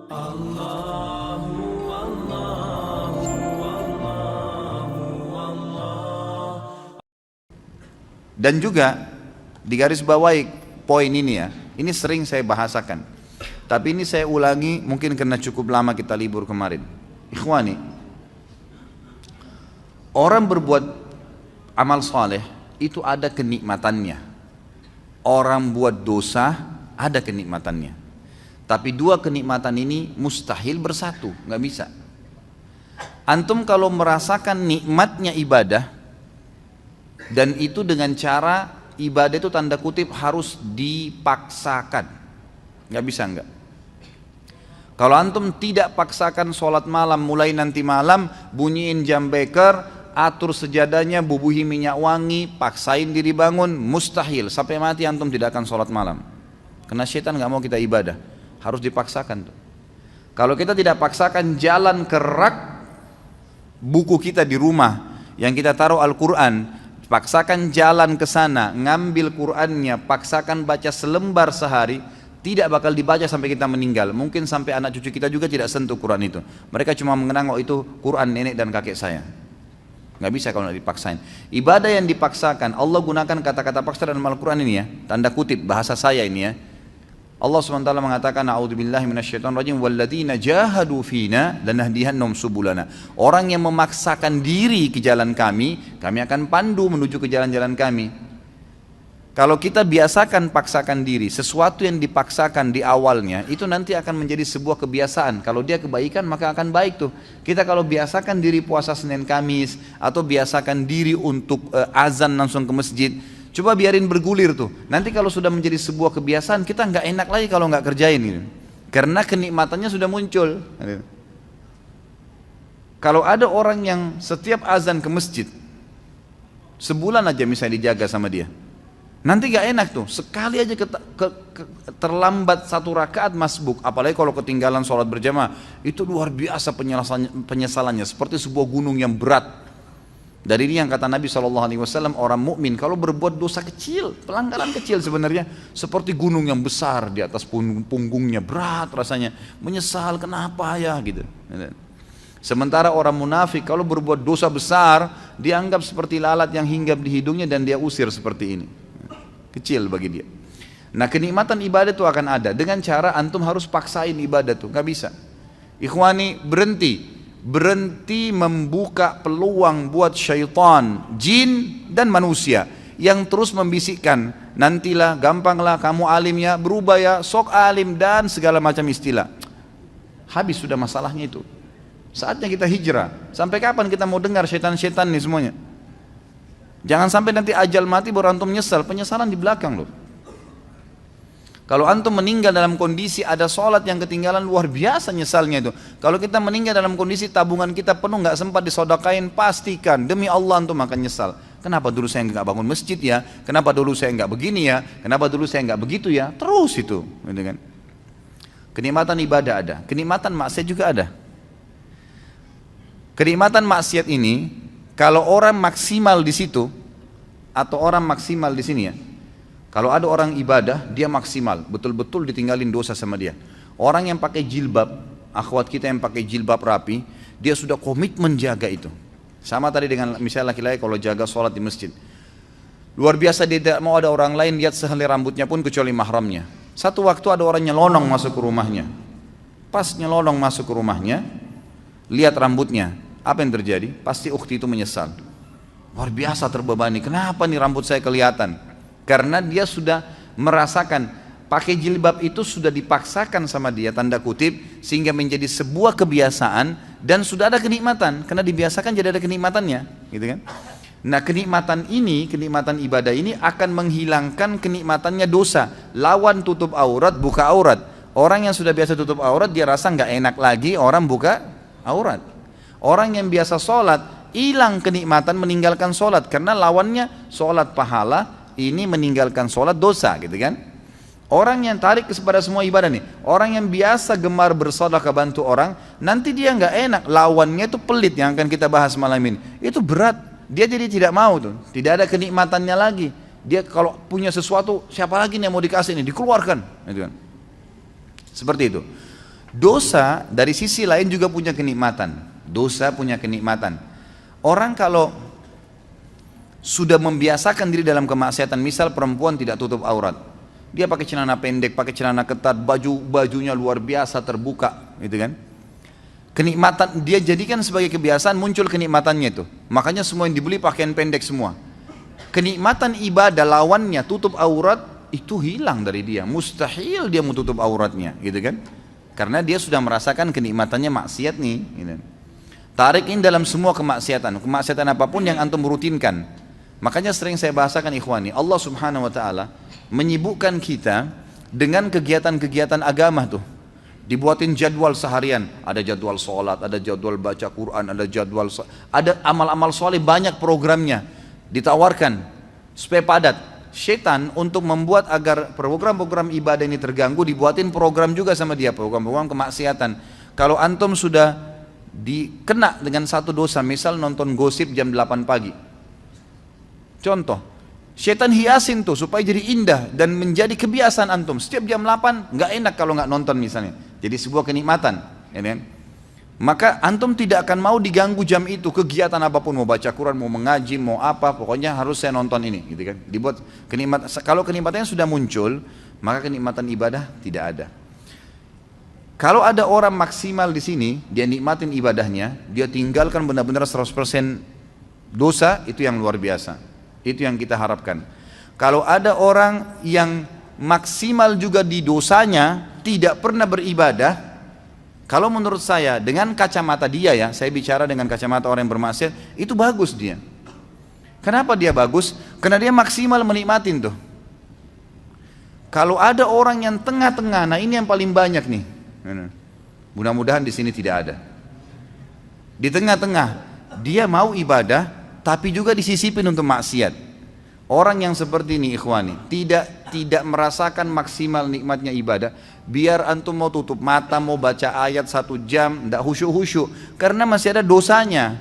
Allahu Allahu Allahu Allah. Dan juga di garis bawahi poin ini ya, ini sering saya bahasakan, tapi ini saya ulangi mungkin karena cukup lama kita libur kemarin. Ikhwani, orang berbuat amal soleh itu ada kenikmatannya. Orang buat dosa ada kenikmatannya. Tapi dua kenikmatan ini mustahil bersatu, nggak bisa. Antum kalau merasakan nikmatnya ibadah, dan itu dengan cara ibadah itu tanda kutip harus dipaksakan, nggak bisa nggak. Kalau antum tidak paksakan sholat malam, mulai nanti malam bunyiin jam beker, atur sejadahnya, bubuhi minyak wangi, paksain diri bangun, mustahil. Sampai mati antum tidak akan sholat malam, karena syaitan nggak mau kita ibadah, harus dipaksakan tuh. Kalau kita tidak paksakan, jalan ke rak buku kita di rumah yang kita taruh Al-Quran, paksakan jalan ke sana, ngambil Qur'annya, paksakan baca selembar sehari, tidak bakal dibaca sampai kita meninggal. Mungkin sampai anak cucu kita juga tidak sentuh Qur'an itu. Mereka cuma mengenang, oh itu Qur'an nenek dan kakek saya. Nggak bisa kalau nggak dipaksain. Ibadah yang dipaksakan, Allah gunakan kata-kata paksa dalam Al-Quran ini ya, tanda kutip bahasa saya ini ya. Allah SWT mengatakan, a'udzubillahi minasyaitonirrajim, walladzina jahadu fina lanahdihannahum subulana. Orang yang memaksakan diri ke jalan kami akan pandu menuju ke jalan-jalan kami. Kalau kita biasakan paksakan diri, sesuatu yang dipaksakan di awalnya itu nanti akan menjadi sebuah kebiasaan. Kalau dia kebaikan maka akan baik tuh. Kita kalau biasakan diri puasa Senin Kamis, atau biasakan diri untuk azan langsung ke masjid, coba biarin bergulir tuh. Nanti kalau sudah menjadi sebuah kebiasaan, kita nggak enak lagi kalau nggak kerjain gitu. Karena kenikmatannya sudah muncul. Kalau ada orang yang setiap azan ke masjid, sebulan aja misalnya dijaga sama dia, nanti gak enak tuh, sekali aja terlambat satu rakaat masbuk, apalagi kalau ketinggalan sholat berjamaah, itu luar biasa penyesalannya, seperti sebuah gunung yang berat. Dari ini yang kata Nabi SAW, orang mukmin kalau berbuat dosa kecil, pelanggaran kecil sebenarnya, seperti gunung yang besar di atas punggungnya, berat rasanya, menyesal kenapa ya gitu. Sementara orang munafik kalau berbuat dosa besar, dianggap seperti lalat yang hinggap di hidungnya dan dia usir seperti ini. Kecil bagi dia. Nah, kenikmatan ibadah itu akan ada dengan cara antum harus paksain ibadah tuh, nggak bisa. Ikhwani, berhenti membuka peluang buat syaitan, jin dan manusia yang terus membisikkan, nantilah, gampanglah kamu alimnya, berubah ya, sok alim dan segala macam istilah. Habis sudah masalahnya itu. Saatnya kita hijrah. Sampai kapan kita mau dengar syaitan-syaitan nih semuanya? Jangan sampai nanti ajal mati baru antum nyesal, penyesalan di belakang loh. Kalau antum meninggal dalam kondisi ada sholat yang ketinggalan, luar biasa nyesalnya itu. Kalau kita meninggal dalam kondisi tabungan kita penuh, nggak sempat disodakain, pastikan demi Allah antum akan nyesal. Kenapa dulu saya nggak bangun masjid ya? Kenapa dulu saya nggak begini ya? Kenapa dulu saya nggak begitu ya? Terus itu, gitu kan? Kenikmatan ibadah ada, kenikmatan maksiat juga ada. Kenikmatan maksiat ini, kalau orang maksimal di situ, atau orang maksimal di sini ya, kalau ada orang ibadah, dia maksimal, betul-betul ditinggalin dosa sama dia. Orang yang pakai jilbab, akhwat kita yang pakai jilbab rapi, dia sudah komitmen jaga itu. Sama tadi dengan misalnya laki-laki kalau jaga sholat di masjid. Luar biasa, dia tidak mau ada orang lain lihat sehelai rambutnya pun kecuali mahramnya. Satu waktu ada orang nyelonong masuk ke rumahnya. Pas nyelonong masuk ke rumahnya, lihat rambutnya. Apa yang terjadi? Pasti ukhti itu menyesal. Luar biasa terbebani. Kenapa nih rambut saya kelihatan? Karena dia sudah merasakan pakai jilbab itu sudah dipaksakan sama dia, tanda kutip, sehingga menjadi sebuah kebiasaan dan sudah ada kenikmatan. Karena dibiasakan jadi ada kenikmatannya, gitu kan? Nah, kenikmatan ini, kenikmatan ibadah ini akan menghilangkan kenikmatannya dosa. Lawan tutup aurat, buka aurat. Orang yang sudah biasa tutup aurat, dia rasa nggak enak lagi orang buka aurat. Orang yang biasa sholat, hilang kenikmatan meninggalkan sholat, karena lawannya sholat pahala, ini meninggalkan sholat dosa, gitu kan? Orang yang tarik kepada semua ibadah nih, orang yang biasa gemar bersedekah bantu orang, nanti dia nggak enak, lawannya itu pelit yang akan kita bahas malam ini, itu berat, dia jadi tidak mau tuh, tidak ada kenikmatannya lagi. Dia kalau punya sesuatu, siapa lagi nih yang mau dikasih ini, dikeluarkan, gitu kan? Seperti itu. Dosa dari sisi lain juga punya kenikmatan. Dosa punya kenikmatan. Orang kalau sudah membiasakan diri dalam kemaksiatan, misal perempuan tidak tutup aurat, dia pakai celana pendek, pakai celana ketat, bajunya luar biasa terbuka, gitu kan? Kenikmatan dia jadikan sebagai kebiasaan, muncul kenikmatannya itu. Makanya semua yang dibeli pakaian pendek semua. Kenikmatan ibadah lawannya tutup aurat itu hilang dari dia. Mustahil dia mau tutup auratnya, gitu kan? Karena dia sudah merasakan kenikmatannya maksiat nih, gitu. Tarikin dalam semua kemaksiatan apapun yang antum rutinkan. Makanya sering saya bahasakan ikhwani, Allah subhanahu wa ta'ala menyibukkan kita dengan kegiatan-kegiatan agama tuh. Dibuatin jadwal seharian, ada jadwal sholat, ada jadwal baca Quran, ada amal-amal soleh, banyak programnya ditawarkan supaya padat. Syaitan untuk membuat agar program-program ibadah ini terganggu, dibuatin program juga sama dia, program-program kemaksiatan. Kalau antum sudah dikena dengan satu dosa, misal nonton gosip jam 8 pagi, contoh, syaitan hiasin tuh supaya jadi indah dan menjadi kebiasaan antum. Setiap jam 8 nggak enak kalau nggak nonton misalnya, jadi sebuah kenikmatan, ya kan? Maka antum tidak akan mau diganggu jam itu, kegiatan apapun, mau baca Quran, mau mengaji, mau apa, pokoknya harus saya nonton ini, gitu kan? Dibuat kenikmatan. Kalau kenikmatannya sudah muncul, maka kenikmatan ibadah tidak ada. Kalau ada orang maksimal di sini, dia nikmatin ibadahnya, dia tinggalkan benar-benar 100% dosa, itu yang luar biasa. Itu yang kita harapkan. Kalau ada orang yang maksimal juga di dosanya, tidak pernah beribadah, kalau menurut saya dengan kacamata dia ya, saya bicara dengan kacamata orang yang bermaksiat, itu bagus dia. Kenapa dia bagus? Karena dia maksimal menikmatin tuh. Kalau ada orang yang tengah-tengah, nah ini yang paling banyak nih. Mudah-mudahan di sini tidak ada. Di tengah-tengah, dia mau ibadah, tapi juga disisipin untuk maksiat. Orang yang seperti ini ikhwani, tidak merasakan maksimal nikmatnya ibadah. Biar antum mau tutup mata, mau baca ayat 1 jam, tidak khusyuk-khusyuk, karena masih ada dosanya.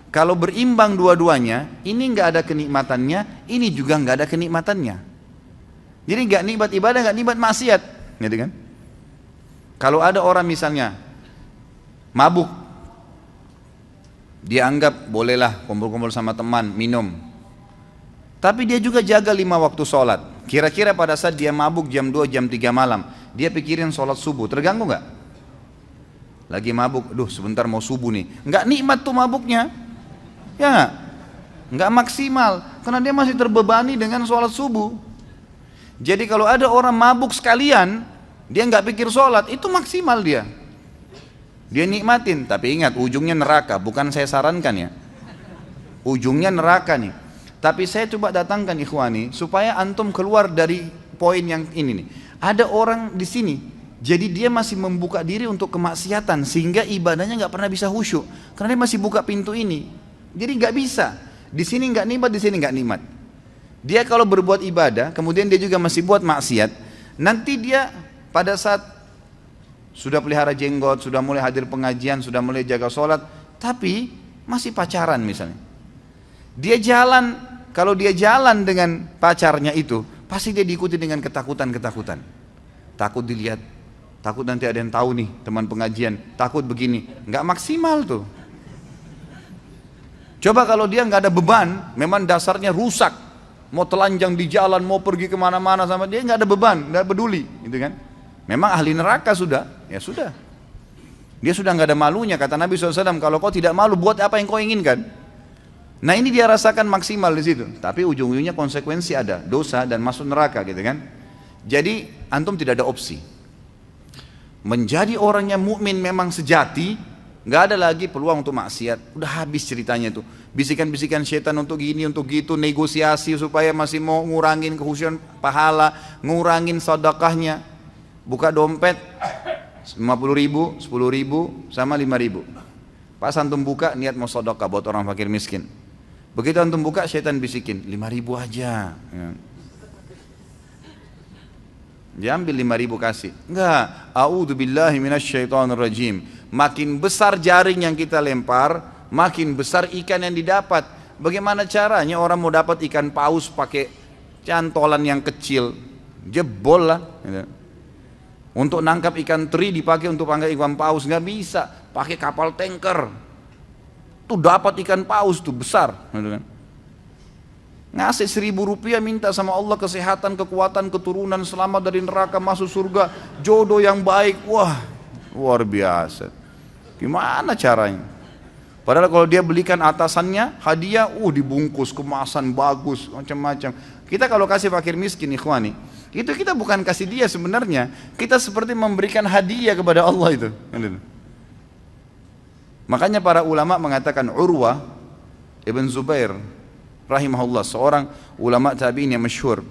Kalau berimbang dua-duanya, ini nggak ada kenikmatannya, ini juga nggak ada kenikmatannya. Jadi nggak nikmat ibadah, nggak nikmat maksiat, gitu kan? Kalau ada orang misalnya mabuk, dia anggap bolehlah kumpul-kumpul sama teman, minum. Tapi dia juga jaga 5 waktu sholat. Kira-kira pada saat dia mabuk jam 2, jam 3 malam, dia pikirin sholat subuh, terganggu nggak? Lagi mabuk, duh sebentar mau subuh nih. Nggak nikmat tuh mabuknya, ya nggak maksimal, karena dia masih terbebani dengan sholat subuh. Jadi kalau ada orang mabuk sekalian, dia nggak pikir sholat, itu maksimal dia. Dia nikmatin, tapi ingat ujungnya neraka, bukan saya sarankan ya. Ujungnya neraka nih. Tapi saya coba datangkan ikhwani supaya antum keluar dari poin yang ini nih. Ada orang di sini, jadi dia masih membuka diri untuk kemaksiatan sehingga ibadahnya nggak pernah bisa khusyuk karena dia masih buka pintu ini. Jadi nggak bisa. Di sini nggak nikmat, di sini nggak nikmat. Dia kalau berbuat ibadah, kemudian dia juga masih buat maksiat. Nanti dia pada saat sudah pelihara jenggot, sudah mulai hadir pengajian, sudah mulai jaga sholat, tapi masih pacaran misalnya. Dia jalan, kalau dia jalan dengan pacarnya itu, pasti dia diikuti dengan ketakutan-ketakutan. Takut dilihat, takut nanti ada yang tahu nih teman pengajian, takut begini, nggak maksimal tuh. Coba kalau dia nggak ada beban, memang dasarnya rusak, mau telanjang di jalan, mau pergi kemana-mana sama dia nggak ada beban, nggak peduli, gitu kan? Memang ahli neraka sudah, ya sudah. Dia sudah nggak ada malunya, kata Nabi SAW, kalau kau tidak malu, buat apa yang kau inginkan? Nah ini dia rasakan maksimal di situ, tapi ujung-ujungnya konsekuensi ada, dosa dan masuk neraka, gitu kan? Jadi antum tidak ada opsi. Menjadi orang yang mukmin memang sejati, nggak ada lagi peluang untuk maksiat. Udah habis ceritanya itu. Bisikan-bisikan syaitan untuk gini, untuk gitu, negosiasi supaya masih mau ngurangin kehusuan pahala, ngurangin sedekahnya. Buka dompet 50.000, 10.000, sama 5.000. Pas antum buka niat mau sedekah buat orang fakir miskin. Begitu antum buka syaitan bisikin 5.000 aja. Ya. Dia ambil 5.000 kasih. Enggak, a'udzubillahi minasyaitonirrajim. Makin besar jaring yang kita lempar, makin besar ikan yang didapat. Bagaimana caranya orang mau dapat ikan paus pakai cantolan yang kecil? Jebol lah. Untuk nangkap ikan teri dipakai untuk panggang ikan paus, nggak bisa. Pakai kapal tanker. Tuh dapat ikan paus tuh besar, gitu kan. Ngasih 1.000 rupiah minta sama Allah kesehatan, kekuatan, keturunan, selamat dari neraka, masuk surga, jodoh yang baik. Wah, luar biasa. Gimana caranya? Padahal kalau dia belikan atasannya hadiah, dibungkus kemasan bagus, macam-macam. Kita kalau kasih fakir miskin, ikhwani, itu kita bukan kasih dia sebenarnya, kita seperti memberikan hadiah kepada Allah itu. Makanya para ulama mengatakan, Urwah Ibn Zubair rahimahullah, seorang ulama tabi'in yang masyhur,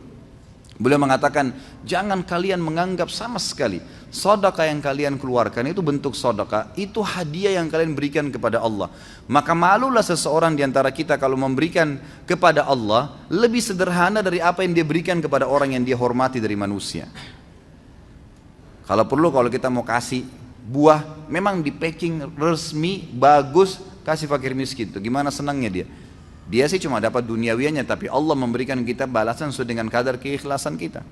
beliau mengatakan, jangan kalian menganggap sama sekali sedekah yang kalian keluarkan itu bentuk sedekah, itu hadiah yang kalian berikan kepada Allah. Maka malulah seseorang di antara kita kalau memberikan kepada Allah lebih sederhana dari apa yang dia berikan kepada orang yang dia hormati dari manusia. Kalau perlu, kalau kita mau kasih buah, memang di packing resmi, bagus, kasih fakir miskin. Itu gimana senangnya dia. Dia sih cuma dapat duniawianya, tapi Allah memberikan kita balasan sesuai dengan kadar keikhlasan kita.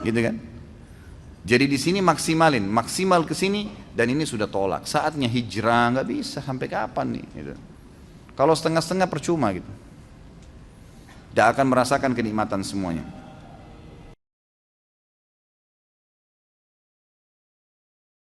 Gitu kan? Jadi di sini maksimal ke sini, dan ini sudah tolak. Saatnya hijrah, nggak bisa sampai kapan nih? Gitu. Kalau setengah-setengah percuma gitu. Tidak akan merasakan kenikmatan semuanya.